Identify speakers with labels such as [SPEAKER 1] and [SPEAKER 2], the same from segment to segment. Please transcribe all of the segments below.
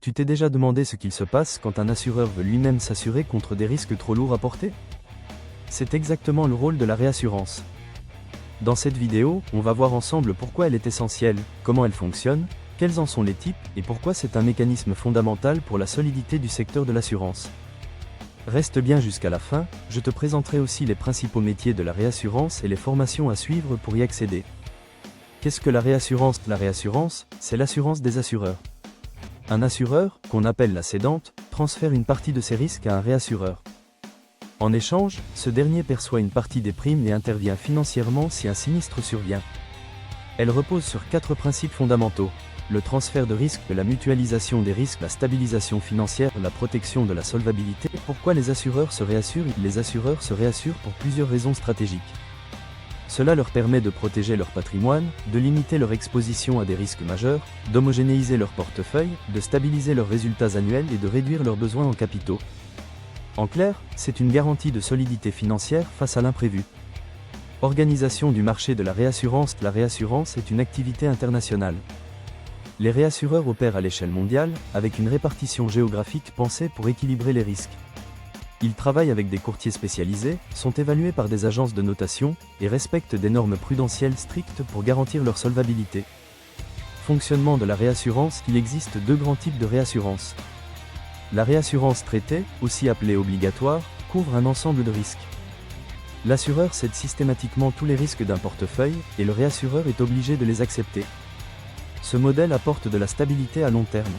[SPEAKER 1] Tu t'es déjà demandé ce qu'il se passe quand un assureur veut lui-même s'assurer contre des risques trop lourds à porter? C'est exactement le rôle de la réassurance. Dans cette vidéo, on va voir ensemble pourquoi elle est essentielle, comment elle fonctionne, quels en sont les types, et pourquoi c'est un mécanisme fondamental pour la solidité du secteur de l'assurance. Reste bien jusqu'à la fin, je te présenterai aussi les principaux métiers de la réassurance et les formations à suivre pour y accéder. Qu'est-ce que la réassurance? La réassurance, c'est l'assurance des assureurs. Un assureur, qu'on appelle la cédante, transfère une partie de ses risques à un réassureur. En échange, ce dernier perçoit une partie des primes et intervient financièrement si un sinistre survient. Elle repose sur 4 principes fondamentaux: le transfert de risque, la mutualisation des risques, la stabilisation financière, la protection de la solvabilité. Pourquoi les assureurs se réassurent? Les assureurs se réassurent pour plusieurs raisons stratégiques. Cela leur permet de protéger leur patrimoine, de limiter leur exposition à des risques majeurs, d'homogénéiser leur portefeuille, de stabiliser leurs résultats annuels et de réduire leurs besoins en capitaux. En clair, c'est une garantie de solidité financière face à l'imprévu. Organisation du marché de la réassurance. La réassurance est une activité internationale. Les réassureurs opèrent à l'échelle mondiale, avec une répartition géographique pensée pour équilibrer les risques. Ils travaillent avec des courtiers spécialisés, sont évalués par des agences de notation, et respectent des normes prudentielles strictes pour garantir leur solvabilité. Fonctionnement de la réassurance. Il existe 2 grands types de réassurance. La réassurance traitée, aussi appelée obligatoire, couvre un ensemble de risques. L'assureur cède systématiquement tous les risques d'un portefeuille, et le réassureur est obligé de les accepter. Ce modèle apporte de la stabilité à long terme.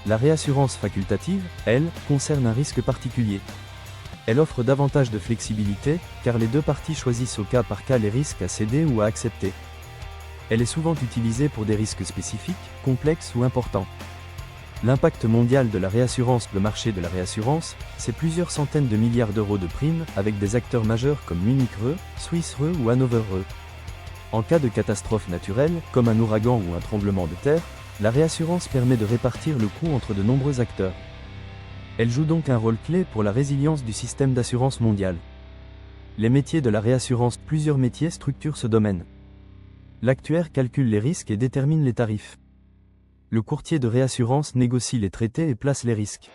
[SPEAKER 1] La réassurance facultative, elle, concerne un risque particulier. Elle offre davantage de flexibilité, car les 2 parties choisissent au cas par cas les risques à céder ou à accepter. Elle est souvent utilisée pour des risques spécifiques, complexes ou importants. L'impact mondial de la réassurance. Le marché de la réassurance, c'est plusieurs centaines de milliards d'euros de primes, avec des acteurs majeurs comme Munich Re, Swiss Re ou Hannover Re. En cas de catastrophe naturelle, comme un ouragan ou un tremblement de terre, la réassurance permet de répartir le coût entre de nombreux acteurs. Elle joue donc un rôle clé pour la résilience du système d'assurance mondial. Les métiers de la réassurance. Plusieurs métiers structurent ce domaine. L'actuaire calcule les risques et détermine les tarifs. Le courtier de réassurance négocie les traités et place les risques.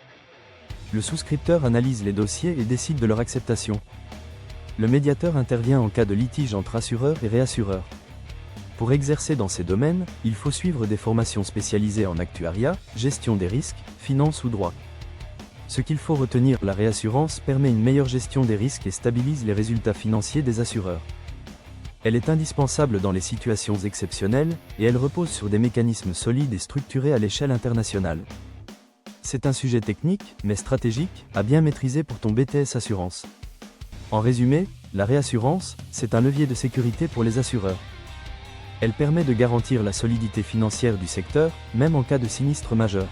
[SPEAKER 1] Le souscripteur analyse les dossiers et décide de leur acceptation. Le médiateur intervient en cas de litige entre assureurs et réassureurs. Pour exercer dans ces domaines, il faut suivre des formations spécialisées en actuariat, gestion des risques, finance ou droit. Ce qu'il faut retenir: la réassurance permet une meilleure gestion des risques et stabilise les résultats financiers des assureurs. Elle est indispensable dans les situations exceptionnelles, et elle repose sur des mécanismes solides et structurés à l'échelle internationale. C'est un sujet technique, mais stratégique, à bien maîtriser pour ton BTS Assurance. En résumé, la réassurance, c'est un levier de sécurité pour les assureurs. Elle permet de garantir la solidité financière du secteur, même en cas de sinistre majeur.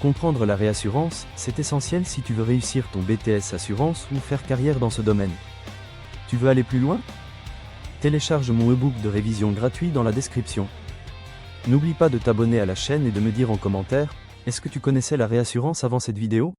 [SPEAKER 1] Comprendre la réassurance, c'est essentiel si tu veux réussir ton BTS Assurance ou faire carrière dans ce domaine. Tu veux aller plus loin? Télécharge mon e-book de révision gratuit dans la description. N'oublie pas de t'abonner à la chaîne et de me dire en commentaire: est-ce que tu connaissais la réassurance avant cette vidéo?